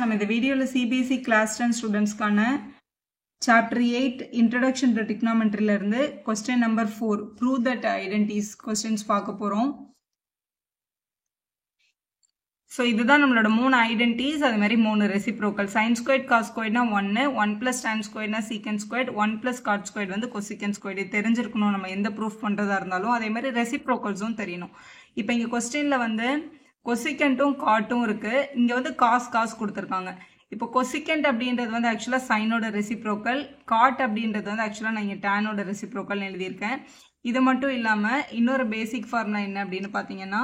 நம்ம இந்த வீடியோல CBSE class 10 ஸ்டூடண்ட்ஸ்க்கான chapter 8 introduction to trigonometry ல இருந்து question number 4 prove that identities questions பார்க்க போறோம். So இதுதான் நம்மளோட மூணு ஐடென்டிட்டிஸ், அதே மாதிரி மூணு reciprocal. sin squared cos squared னா 1, 1 plus tan squared னா secant squared, 1 plus cot squared வந்து cosecant squared. இது தெரிஞ்சிருக்கணும் நம்ம எந்த ப்ரூஃப் பண்றதா இருந்தாலும். அதே மாதிரி ரெசிப்ரோக்கல்ஸும் தெரியணும். இப்போ இங்க क्वेश्चनல வந்து கொசிகண்டும் காட்டும் இருக்கு. இங்க வந்து காஸ் கொடுத்துருக்காங்க. இப்போ கொசிகண்ட் அப்படின்றது வந்து ஆக்சுவலா சைனோட ரெசிப்ரோக்கல், காட் அப்படின்றது வந்து ஆக்சுவலா நான் இங்க டேனோட ரெசிப்ரோக்கல் எழுதியிருக்கேன். இது மட்டும் இல்லாம இன்னொரு பேசிக் ஃபார்முலா என்ன அப்படின்னு பாத்தீங்கன்னா,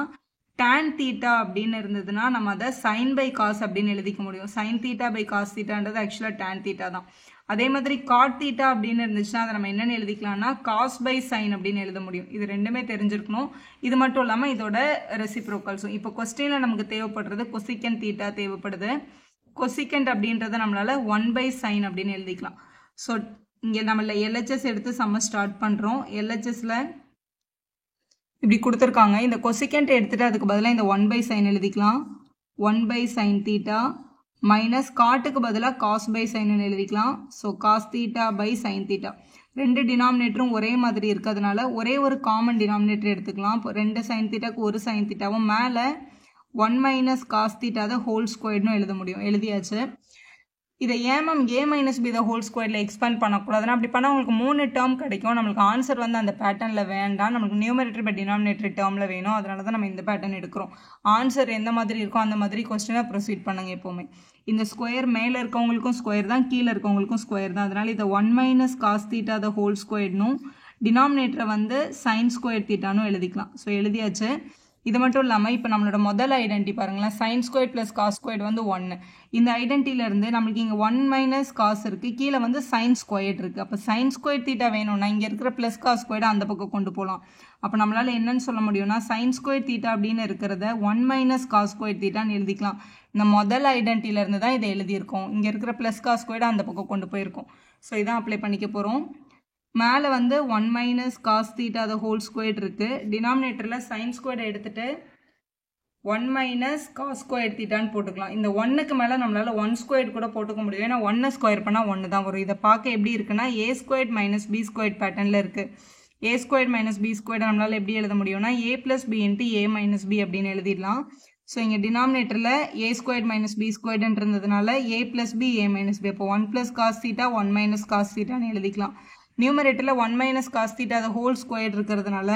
tan தீட்டா அப்படின்னு இருந்ததுன்னா நம்ம அதை sin by cos அப்படின்னு எழுதிக்க முடியும். sin தீட்டா by cos தீட்டான்றது ஆக்சுவலா tan தீட்டா தான். அதே மாதிரி cot தீட்டா அப்படின்னு இருந்துச்சுன்னா அதை நம்ம என்னன்னு எழுதிக்கலாம்னா cos by sin அப்படின்னு எழுத முடியும். இது ரெண்டுமே தெரிஞ்சிருக்கணும். இது மட்டும் இல்லாம இதோட ரெசிப்ரோக்கல்ஸும். இப்போ கொஸ்டின்ல நமக்கு தேவைப்படுறது கொசிகண்ட் தீட்டா தேவைப்படுது. கொசிகண்ட் அப்படின்றத நம்மளால 1 by sin அப்படின்னு எழுதிக்கலாம். ஸோ இங்க நம்மள LHS எடுத்து சம்ம ஸ்டார்ட் பண்றோம். LHSல இப்படி கொடுத்துருக்காங்க. இந்த கொசிகண்ட் எடுத்துட்டு அதுக்கு பதிலாக இந்த 1 by sin எழுதிக்கலாம். 1 by sin தீட்டா மைனஸ் காட்டுக்கு பதிலாக காஸ் பை சைன் எழுதிக்கலாம். So cos theta by sine theta. ரெண்டு டினாமினேட்டரும் ஒரே மாதிரி இருக்கிறதுனால ஒரே ஒரு காமன் டினாமினேட்டர் எடுத்துக்கலாம். இப்போ ரெண்டு சைன் தீட்டாக்கு ஒரு சைன் தீட்டாவும் மேலே 1 மைனஸ் காஸ் தீட்டா தான் ஹோல் ஸ்கொயர்னு எழுத முடியும். எழுதியாச்சு. இதை ஏன் ma'am a minus B the whole ஸ்கொயரில் எக்ஸ்பேண்ட் பண்ணக்கூடாதுன்னா, அப்படி பண்ணால் உங்களுக்கு 3 டேர்ம் கிடைக்கும். நம்மளுக்கு ஆன்சர் வந்து அந்த பேட்டர்னில் வேண்டாம், நம்மளுக்கு நியூமரேட்டர் பை டினாமினேட்டர் டேர்மில் வேணும். அதனால தான் நம்ம இந்த பேட்டர்ன் எடுக்கிறோம். ஆன்சர் எந்த மாதிரி இருக்கோ அந்த மாதிரி கொஸ்டினாக ப்ரொசீட் பண்ணுங்க எப்போவுமே. இந்த ஸ்கொயர் மேலே இருக்கவங்களுக்கும் ஸ்கொயர் தான், கீழே இருக்கவங்களுக்கும் ஸ்கொயர் தான். அதனால இதை 1 minus cos theta the whole ஸ்கொயர்னும் டினாமினேட்டரை வந்து சைன் ஸ்கொயர் தீட்டானும் எழுதிக்கலாம். ஸோ எழுதியாச்சு. இது மட்டும் இல்லாமல் இப்போ நம்மளோட முதல் ஐடென்டி பாருங்களேன், sine square plus cos square வந்து 1. இந்த ஐடென்டிலேருந்து நம்மளுக்கு இங்கே 1 மைனஸ் காஸ் இருக்குது, கீழே வந்து சைன் ஸ்கொயர் இருக்குது. அப்போ சைன் ஸ்கொயர் தீட்டா வேணும்னா இங்கே இருக்கிற ப்ளஸ் காஸ் ஸ்கொயர் அந்த பக்கம் கொண்டு போகலாம். அப்போ நம்மளால் என்னன்னு சொல்ல முடியும்னா சைன் ஸ்கொயர் தீட்டா அப்படின்னு இருக்கிறத 1 மைனஸ் காஸ் ஸ்கொயர் தீட்டான்னு எழுதிக்கலாம். இந்த முதல் ஐடென்டிலேருந்து தான் இதை எழுதியிருக்கோம். இங்கே இருக்கிற ப்ளஸ் காஸ் ஸ்கொயர் அந்த பக்கம் கொண்டு போயிருக்கோம். ஸோ இதான் அப்ளை பண்ணிக்க போகிறோம். மேலே வந்து 1 minus cos theta the whole square இருக்குது. டினாமினேட்டரில் சைன் ஸ்கொயர் எடுத்துகிட்டு 1 மைனஸ் காஸ் ஸ்கொயர் தீட்டான்னு போட்டுக்கலாம். இந்த 1க்கு மேலே நம்மளால் 1 ஸ்கொயர் கூட போட்டுக்க முடியும். ஏன்னா 1 ஸ்கொயர் பண்ணால் 1 தான் வரும். இதை பார்க்க எப்படி இருக்குன்னா a square minus B square பேட்டர்னில் இருக்குது. a square minus B square நம்மளால் எப்படி எழுத முடியும்னா a plus B into a minus B அப்படின்னு எழுதிடலாம். ஸோ இங்கே டினாமினேட்டரில் a ஸ்கொயர் மைனஸ் பி ஸ்கொயர்ன்னு இருந்ததுனால a plus B a minus B. அப்போ 1 plus cos theta 1 minus cos தீட்டான்னு எழுதிக்கலாம். நியூமரேட்டரில் 1 மைனஸ் காஸ் தீட்டா அது ஹோல் ஸ்கொயர் இருக்கிறதுனால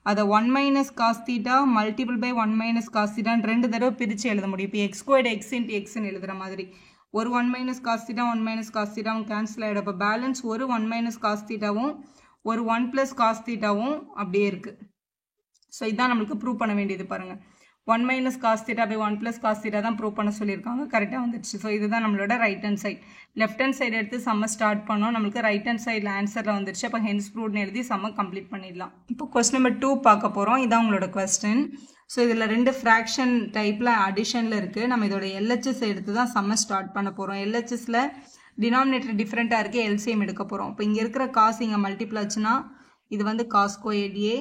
அதை 1 minus cos theta multiple by 1 minus cos தீட்டான்னு 2 தடவை பிரித்து எழுத முடியும். இப்போ எக்ஸ் ஸ்கொயர்டு எக்ஸ் இன்ட்டு எக்ஸ்ன்னு எழுதுகிற மாதிரி ஒரு 1 minus cos theta 1 minus cos தீட்டாவும் கேன்சல் ஆகிடும். அப்போ பேலன்ஸ் ஒரு 1 மைனஸ் காஸ் தீட்டாவும் ஒரு 1 ப்ளஸ் காஸ் தீட்டாவும் அப்படியே இருக்குது. ஸோ இதுதான் நம்மளுக்கு ப்ரூவ் பண்ண வேண்டியது. பாருங்கள், 1 minus cos theta by 1 plus cos theta தான் ப்ரூவ் பண்ண சொல்லியிருக்காங்க. கரெக்டாக வந்துடுச்சு. ஸோ இதுதான் நம்மளோட right hand side. Left hand side எடுத்து சம்ம ஸ்டார்ட் பண்ணோம். நம்மளுக்கு ரைட் ஹேண்ட் சைடில் ஆன்சரில் வந்துடுச்சு. அப்போ ஹென்ஸ் ப்ரூவ்னு எழுதி சம்ம கம்ப்ளீட் பண்ணிடலாம். இப்போ கொஸ்டின் நம்பர் 2 பார்க்க போகிறோம். இதான் உங்களோட கொஸ்டின். ஸோ இதில் 2 ஃப்ராக்ஷன் டைப்பில் அடிஷனில் இருக்குது. நம்ம இதோட LHS எடுத்து தான் சம்ம ஸ்டார்ட் பண்ண போகிறோம். LHSல டினாமினேட்டர் டிஃப்ரெண்ட்டாக இருக்குது, LCM எடுக்க போகிறோம். இப்போ இங்கே இருக்கிற காசு இங்கே மல்டிபிள் ஆச்சுன்னா இது வந்து காஸ் ஸ்கொயர்ட் ஏ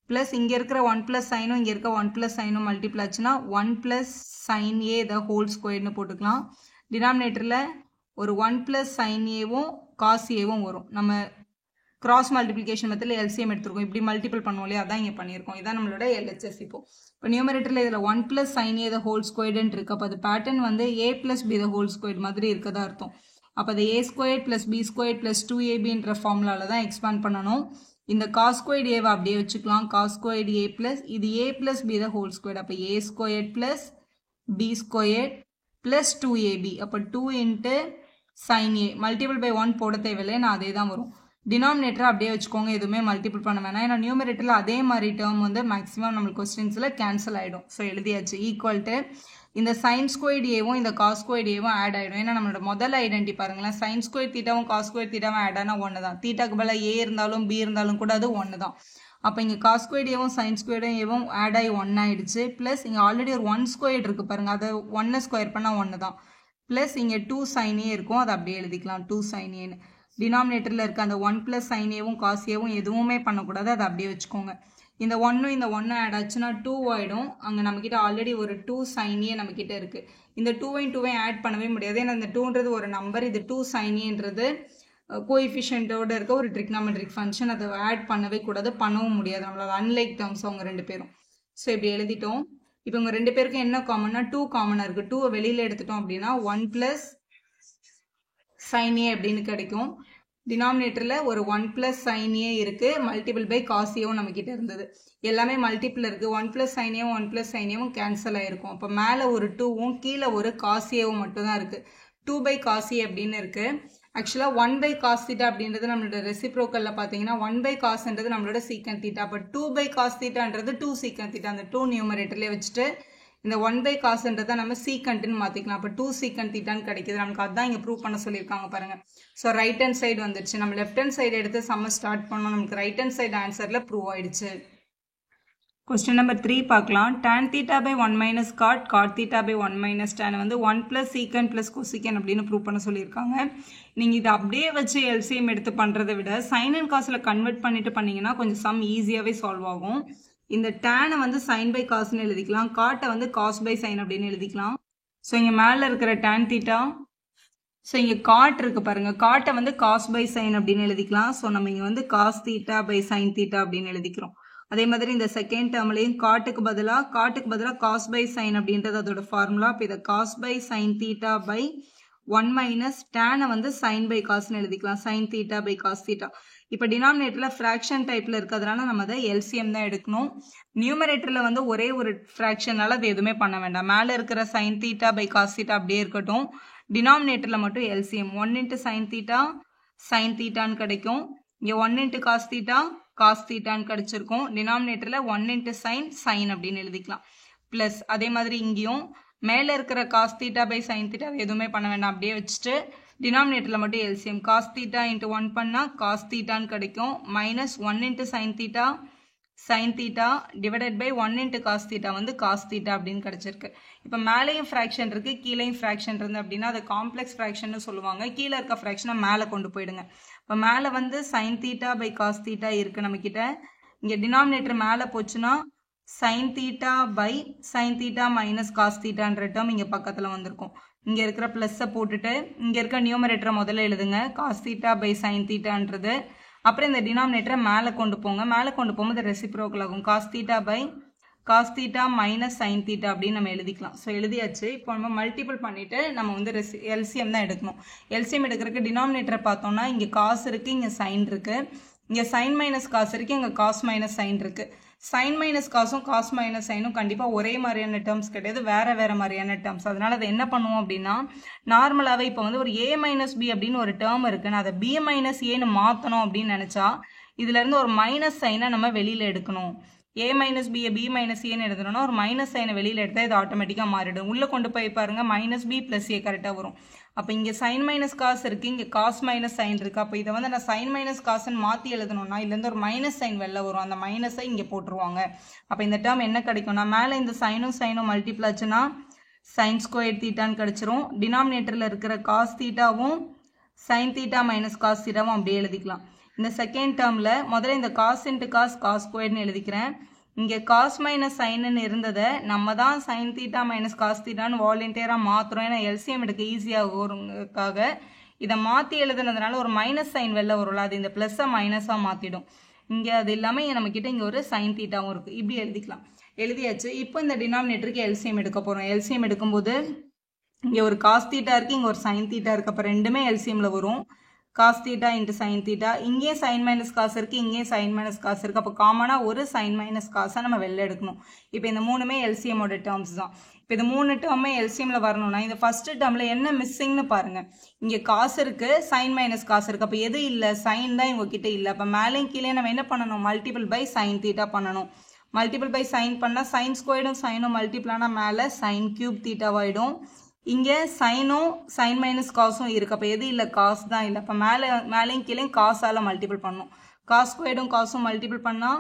ப்ளஸ் இங்கே இருக்கிற 1 ப்ளஸ் சைனும் இங்கே இருக்க 1 ப்ளஸ் சைனும் மல்டிபிள் ஆச்சுன்னா 1 plus sine A the whole ஸ்கொயர்னு போட்டுக்கலாம். டினாமினேட்டரில் ஒரு 1 ப்ளஸ் சைன் ஏவும் காஸ் ஏவும் வரும். நம்ம கிராஸ் மல்டிப்ளிகேஷன் மெத்தடில் LCM எடுத்துருக்கோம். இப்படி மல்டிபிள் பண்ணுவோம் இல்லையா, அதான் இங்கே பண்ணியிருக்கோம். இதான் நம்மளோட LHS. இப்போ நியூமரேட்டரில் இதில் 1 plus sine A the whole ஸ்கொயர்டுன்னு இருக்குது. அப்போ அது பேட்டர்ன் வந்து a plus B the whole square மாதிரி இருக்கதா அர்த்தம். அப்போ அது a square plus B square plus 2ab ஃபார்முலாவில் தான் எக்ஸ்பேண்ட் பண்ணணும். இந்த காஸ் ஸ்கொயர்ட் ஏவை அப்படியே வச்சுக்கலாம். காஸ் ஸ்கொயர்ட் ஏ ப்ளஸ் இது a plus B the whole square. அப்போ a square plus B square plus 2ab. அப்போ 2 into sine A multiple by 1 போட தேவையில்லை, நான் அதே தான் வரும். டினாமினேட்டரை அப்படியே வச்சுக்கோங்க, எதுவுமே மல்டிபிள் பண்ண வேணாம். ஏன்னா நியூமரேட்டரில் அதே மாதிரி டேர்ம் வந்து மேக்ஸிமம் நம்மளுக்கு கொஸ்டின்ஸில் கேன்சல் ஆகிடும். ஸோ எழுதியாச்சு. ஈக்குவல் டு இந்த சைன் ஸ்கொயர்ட் ஏவும் இந்த காஸ் ஸ்கொயர்ட் ஏவும் ஆட் ஆகிடும். ஏன்னா நம்மளோட முதல் ஐடென்டி பாருங்களேன், சைன் ஸ்கொயர் தீட்டாவும் காஸ் ஸ்கொயர் தீட்டாவும் ஆட் ஆனால் 1 தான். தீட்டாக்கு பதிலாக ஏ இருந்தாலும் பி இருந்தாலும் கூட அது 1 தான். அப்போ இங்கே காஸ் ஸ்கொயர்ட் ஏவும் சைன் ஸ்கொயர்டும் ஏவும் ஆட் ஆகி 1 ஆகிடுச்சு. ப்ளஸ் இங்கே ஆல்ரெடி ஒரு 1 ஸ்கொயர் இருக்குது பாருங்கள், அதை 1 ஸ்கொயர் பண்ணால் 1 தான். ப்ளஸ் இங்கே 2 சைன் ஏ இருக்கும், அதை அப்படியே எழுதிக்கலாம் 2 சைன் ஏன்னு. டினாமினேட்டரில் இருக்க அந்த 1 ப்ளஸ் சைன் ஏவும் காஸ் ஏவும் எதுவுமே பண்ணக்கூடாது, அதை அப்படியே வச்சுக்கோங்க. இந்த 1 இந்த 1 ஆட் ஆச்சுன்னா 2 ஆகிடும். அங்கே நம்மக்கிட்ட ஆல்ரெடி ஒரு 2 sin A நம்மக்கிட்ட இருக்குது. இந்த 2 ஆட் பண்ணவே முடியாது. ஏன்னா இந்த 2ன்றது ஒரு நம்பர், இது 2 sin Aன்றது கோஎஃபிஷியன்ட்டோடு இருக்க ஒரு ட்ரிக்னாமெட்ரிக் ஃபங்க்ஷன். அதை ஆட் பண்ணவே கூடாது, பண்ணவும் முடியாது நம்மளால், அன்லைக் டேர்ம்ஸ் அவங்க 2 பேரும். ஸோ இப்படி எழுதிட்டோம். இப்போ இவங்க 2 பேருக்கும் என்ன காமன்னா 2 காமனாக இருக்குது. 2 வெளியில் எடுத்துட்டோம் அப்படின்னா 1 + sin A அப்படின்னு கிடைக்கும். டினாமினேட்டரில் ஒரு 1 + sin A இருக்குது, மல்டிபிள் பை cos Aவும் நம்மக்கிட்ட இருந்தது. எல்லாமே மல்டிபிள் இருக்குது. 1 + sin Aவும் 1 + sin Aவும் கேன்சல் ஆகிருக்கும். அப்போ மேலே ஒரு 2வும் கீழே ஒரு cos Aவும் மட்டும்தான் இருக்குது. 2/cos A அப்படின்னு இருக்குது. ஆக்சுவலாக 1/cos θ அப்படின்றது நம்மளோட ரெசிப்ரோக்கலில் பார்த்தீங்கன்னா 1/cosன்றது நம்மளோட சீக்கன் தீட்டா. அப்போ 2/cos θன்றது 2 சீக்கன் தீட்டா. அந்த 2 நியூமரேட்டர்லேயே வச்சுட்டு இந்த 1/cosன்றதை நம்ம சீக்கண்ட்டுன்னு மாற்றிக்கலாம். அப்போ 2 சீக்கன் தீட்டான்னு கிடைக்கிது நமக்கு. அதுதான் இங்கே ப்ரூவ் பண்ண சொல்லியிருக்காங்க பாருங்கள். ஸோ ரைட் ஹேண்ட் சைடு வந்துடுச்சு. நம்ம லெஃப்ட் ஹேண்ட் சைடு எடுத்து சம்ம ஸ்டார்ட் பண்ணோம். நமக்கு ரைட் ஹேண்ட் சைடு ஆன்சரில் ப்ரூவ் ஆயிடுச்சு. Question number 3 பார்க்கலாம். tan θ by 1 minus cot, cot θ by 1 minus tan வந்து 1 plus secant plus cosecant அப்படின்னு ப்ரூவ் பண்ண சொல்லியிருக்காங்க. நீங்கள் இதை அப்படியே வச்சு LCM எடுத்து பண்ணுறதை விட sin and cosல கன்வெர்ட் பண்ணிட்டு பண்ணிங்கன்னா கொஞ்சம் சம் ஈஸியாகவே சால்வ் ஆகும். இந்த tan வந்து sin by cosன்னு எழுதிக்கலாம், cot வந்து cos by sin அப்படின்னு எழுதிக்கலாம். ஸோ இங்கே மேலே இருக்கிற tan θ, ஸோ இங்கே cot இருக்குது பாருங்கள், cotஐ வந்து cos by sin அப்படின்னு எழுதிக்கலாம். ஸோ நம்ம இங்கே வந்து cos θ by sin θ அப்படின்னு எழுதிக்கிறோம். அதே மாதிரி இந்த செகண்ட் டேர்ம்லையும் காட்டுக்கு பதிலாக cos by sin அப்படின்றது அதோட ஃபார்முலா. இப்போ இதை cos by sin θ by 1 minus tan வந்து sin by cosன்னு எழுதிக்கலாம், sin θ by cos θ. இப்போ டினாமினேட்டரில் ஃப்ராக்ஷன் டைப்பில் இருக்கிறதுனால நம்ம அதை எல்சிஎம் தான் எடுக்கணும். நியூமரேட்டரில் வந்து ஒரே ஒரு ஃப்ராக்ஷனால அது எதுவுமே பண்ண வேண்டாம். மேலே இருக்கிற sin θ by cos θ அப்படியே இருக்கட்டும். டினாமினேட்டரில் மட்டும் எல்சிஎம் 1 × sin θ sin θன்னு கிடைக்கும். இங்கே 1 × cos θ cos θன்னு கிடைச்சிருக்கும். டினாமினேட்டரில் 1 × sin sin அப்படின்னு எழுதிக்கலாம். ப்ளஸ் அதே மாதிரி இங்கேயும் மேலே இருக்கிற cos θ by sin θ எதுவுமே பண்ண வேண்டாம், அப்படியே வச்சுட்டு டினாமினேட்டரில் மட்டும் எல்சிஎம் cos θ × 1 பண்ணால் cos θன்னு கிடைக்கும். Minus 1 × sin θ sin θ divided by 1 × cos θ வந்து cos θ அப்படின்னு கிடைச்சிருக்கு. இப்போ மேலேயும் ஃப்ராக்ஷன் இருக்குது, கீழேயும் ஃப்ராக்ஷன் இருந்து அப்படின்னா அதை காம்ப்ளெக்ஸ் ஃப்ராக்ஷன் சொல்லுவாங்க. கீழே இருக்க ஃப்ராக்ஷனை மேலே கொண்டு போயிடுங்க. இப்போ மேலே வந்து sin θ by cos θ இருக்குது நம்மக்கிட்ட. இங்கே டினாமினேட்டர் மேலே போச்சுன்னா sin θ by sin θ minus cos θன்ற டேர்ம் இங்கே பக்கத்தில் வந்திருக்கும். இங்கே இருக்கிற ப்ளஸ்ஸை போட்டுட்டு இங்கே இருக்க நியூமரேட்டரை முதல்ல எழுதுங்க, cos θ by sin θன்றது. அப்புறம் இந்த டினாமினேட்டரை மேலே கொண்டு போங்க. மேலே கொண்டு போகும்போது ரெசிப்ரோக்கல் ஆகும். cos θ by cos θ minus sin θ அப்படின்னு நம்ம எழுதிக்கலாம். ஸோ எழுதியாச்சு. இப்போ நம்ம மல்டிபிள் பண்ணிவிட்டு நம்ம வந்து எல்சிஎம் தான் எடுக்கணும். எல்சிஎம் எடுக்கிறதுக்கு டினாமினேட்டரை பார்த்தோம்னா இங்கே காசு இருக்குது, இங்கே சைன் இருக்குது. இங்கே சைன் மைனஸ் காசு இருக்குது, இங்கே காஸ் மைனஸ் சைன் இருக்குது. சைன் மைனஸ் காசும் காஸ் மைனஸ் சைனும் கண்டிப்பாக ஒரே மாதிரியான டேர்ம்ஸ் கிடையாது, வேறு மாதிரியான டேர்ம்ஸ். அதனால் அதை என்ன பண்ணுவோம் அப்படின்னா நார்மலாகவே இப்போ வந்து ஒரு a மைனஸ் பி அப்படின்னு ஒரு டேர்ம் இருக்குது, நான் அதை b மைனஸ் ஏன்னு மாற்றணும் அப்படின்னு நினச்சா இதுலேருந்து ஒரு மைனஸ் சைனை நம்ம வெளியில் எடுக்கணும். a மைனஸ் பியை b மைனஸ் ஏன்னு எழுதணும்னா ஒரு மைனஸ் சைனை வெளியில் எடுத்தால் இது ஆட்டோமேட்டிக்காக மாறிடும். உள்ளே கொண்டு போய் பாருங்கள், மைனஸ் b ப்ளஸ் ஏ கரெக்டாக வரும். அப்போ இங்கே சைன் மைனஸ் காசு இருக்குது, இங்கே காஸ் மைனஸ் சைன் இருக்குது. அப்போ இதை வந்து நான் சைன் மைனஸ் காசுன்னு மாற்றி எழுதணும்னா இதுலேருந்து ஒரு மைனஸ் சைன் வெளில வரும், அந்த மைனஸை இங்கே போட்டுருவாங்க. அப்போ இந்த டேர்ம் என்ன கிடைக்கும்னா மேலே இந்த சைனும் மல்டிபிள் ஆச்சுன்னா சைன் ஸ்கொயர் தீட்டான்னு கிடச்சிரும். டினாமினேட்டரில் இருக்கிற காஸ் தீட்டாவும் சைன் தீட்டா மைனஸ் காஸ் தீட்டாவும் அப்படியே எழுதிக்கலாம். இந்த செகண்ட் டேர்மில் முதல்ல இந்த காஸ் இன்ட்டு காஸ் ஸ்கொயர்னு எழுதிக்கிறேன். இங்கே காஸ் மைனஸ் சைனுன்னு இருந்ததை நம்ம தான் சைன் தீட்டா மைனஸ் காஸ் தீட்டான்னு வாலண்டியராக மாற்றுறோம். ஏன்னா எல்சிஎம் எடுக்க ஈஸியாக வருங்கிறதுக்காக இதை மாற்றி எழுதுனதுனால ஒரு மைனஸ் சைன் வெளில வரும்ல, அது இந்த ப்ளஸ்ஸை மைனஸாக மாற்றிடும். இங்கே அது இல்லாமல் நம்மக்கிட்ட இங்கே ஒரு சைன் தீட்டாவும் இருக்குது. இப்படி எழுதிக்கலாம். எழுதியாச்சு. இப்போ இந்த டினாமினேட்டருக்கு எல்சிஎம் எடுக்க போகிறோம். எல்சிஎம் எடுக்கும்போது இங்கே ஒரு காஸ் தீட்டா இருக்குது, இங்கே ஒரு சைன் தீட்டா இருக்குது. அப்போ ரெண்டுமே எல்சிஎம்மில் வரும். Cos theta into sine theta. இங்கேயே சைன் மைனஸ் காசு இருக்குது, இங்கேயே சைன் மைனஸ் காசு இருக்குது. அப்போ காமனாக ஒரு சைன் மைனஸ் காசை நம்ம வெளில எடுக்கணும். இப்போ இந்த மூணுமே எல்சிஎம்மோட டேர்ம்ஸ் தான். இப்போ இது 3 டேர்மே எல்சிஎம்மில் வரணும்னா இந்த ஃபஸ்ட்டு டேர்மில் என்ன மிஸ்ஸிங்னு பாருங்கள். இங்கே காசு இருக்குது, சைன் மைனஸ் காசு இருக்குது. அப்போ எது இல்லை, சைன் தான் இவங்ககிட்ட இல்லை. அப்போ மேலேயும் கீழே நம்ம என்ன பண்ணணும், மல்டிபிள் பை சைன் தீட்டா பண்ணணும். மல்டிபிள் பை சைன் பண்ணால் சைன் ஸ்கொயர்டும் சைனும் மல்டிபிளானா மேலே சைன் கியூப் தீட்டாவாயிடும். இங்கே சைனும் சைன் மைனஸ் காசும் இருக்குது. அப்போ எது இல்லை, காசு தான் இல்லை. அப்போ மேலேயும் கீழேயும் காசால் மல்டிபிள் பண்ணணும். காஸ் ஸ்கொயர்டும் காசும் மல்டிபிள் பண்ணால்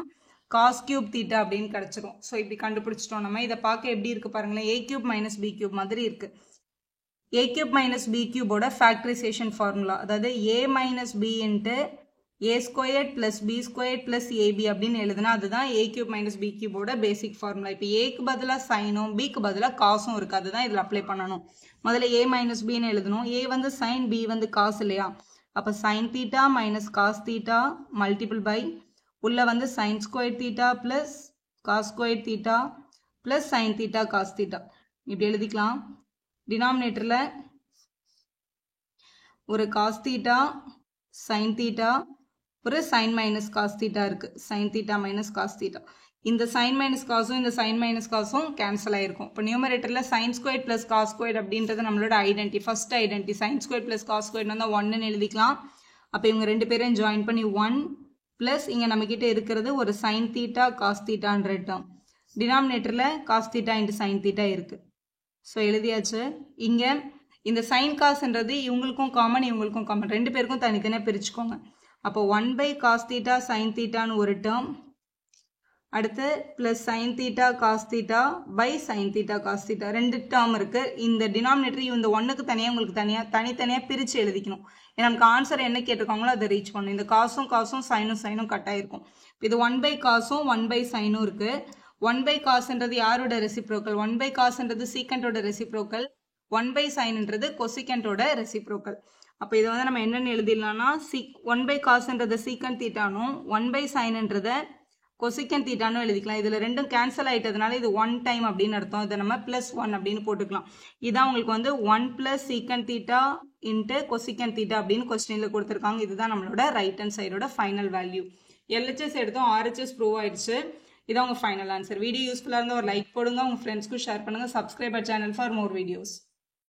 காஸ் கியூப் தீட்டா அப்படின்னு கிடச்சிரும். ஸோ இப்படி கண்டுபிடிச்சிட்டோம் நம்ம. இதை பார்க்க எப்படி இருக்குது பாருங்களேன், a cube minus B cube மாதிரி இருக்குது. a கியூப் மைனஸ் பி கியூபோட ஃபேக்டரைசேஷன் ஃபார்முலா, அதாவது a minus B into a squared plus b squared plus ab அப்படின்னு எழுதுனா அதுதான் a cube minus b cube ஓட பேசிக் ஃபார்முலா. இப்போ ஏக்கு பதிலாக சைனும் பிக்கு பதிலாக காசும் இருக்குது, அதுதான் இதில் அப்ளை பண்ணணும். முதல்ல a minus bன்னு எழுதணும். a வந்து சைன், b வந்து காசு இல்லையா? அப்போ sine theta minus cos theta multiple by உள்ள வந்து sine square theta plus cos square theta plus sine theta cos theta இப்படி எழுதிக்கலாம். டினாமினேட்டரில் ஒரு காஸ் தீட்டா சைன் தீட்டா ஒரு சைன் மைனஸ் காஸ் தீட்டா இருக்குது. Sine theta minus cos theta. இந்த sine minus காசும் இந்த சைன் மைனஸ் காசும் கேன்சல் ஆகிருக்கும். இப்போ நியூமரேட்டரில் sine square plus cos square அப்படின்றது நம்மளோட identity, first identity. Sine square plus cos square வந்து 1ன்னு எழுதிக்கலாம். அப்போ இவங்க ரெண்டு பேரையும் ஜாயின் பண்ணி 1 ப்ளஸ் இங்கே நம்மக்கிட்ட இருக்கிறது ஒரு சைன் தீட்டா காஸ் தீட்டான்ற டேர்ம். டினாமினேட்டரில் cos theta into sine theta இருக்குது. ஸோ எழுதியாச்சு. இங்கே இந்த சைன் காசுன்றது இவங்களுக்கும் காமன் இவங்களுக்கும் காமன், ரெண்டு பேருக்கும் தனித்தனியாக பிரிச்சுக்கோங்க. அப்போ 1 பை காஸ் தீட்டா சைன் தீட்டான்னு ஒரு டேர்ம், அடுத்து plus sine theta cos theta by sine theta cos theta ரெண்டு டேர்ம் இருக்குது. இந்த டினாமினேட்டர் இந்த 1க்கு தனியாக உங்களுக்கு தனித்தனியாக பிரித்து எழுதிக்கணும். ஏன்னா நமக்கு ஆன்சர் என்ன கேட்டிருக்காங்களோ அதை ரீச் பண்ணணும். இந்த காசும் சைனும் கட் ஆகிருக்கும். இது 1 பை காசும் 1 பை சைனும் இருக்குது. 1 பை காசுன்றது யாரோட ரெசிப்ரோக்கல்? 1 பை காசுன்றது சீக்கண்டோட ரெசிப்ரோக்கல். 1 பை சைன்ன்றது கொசிகண்டோட ரெசிப்ரோக்கல். அப்போ இதை வந்து நம்ம என்னென்னு எழுதிடலாம்னா 1 பை காசுன்றதை சீக்கண்ட் தீட்டானும் 1 பை சைன்ன்றதை கொசிக்கண்ட் தீட்டானும் எழுதிக்கலாம். இதில் ரெண்டும் கேன்சல் ஆகிட்டதுனால இது 1 டைம் அப்படின்னு அர்த்தம். இதை நம்ம +1 அப்படின்னு போட்டுக்கலாம். இதான் உங்களுக்கு வந்து 1 + secant theta into cosecant theta அப்படின்னு கொஸ்டினில் கொடுத்துருக்காங்க. இதுதான் நம்மளோட ரைட் ஹேண்ட் சைடோட ஃபைனல் வேல்யூ. LHS எடுத்தோம், RHS ப்ரூவ் ஆயிடுச்சு. இதான் உங்கள் ஃபைனல் ஆன்சர். வீடியோ யூஸ்ஃபுல்லாக இருந்தால் ஒரு லைக் போடுங்க, உங்கள் ஃப்ரெண்ட்ஸ்க்கும் ஷேர் பண்ணுங்கள். Subscribe our channel for more videos.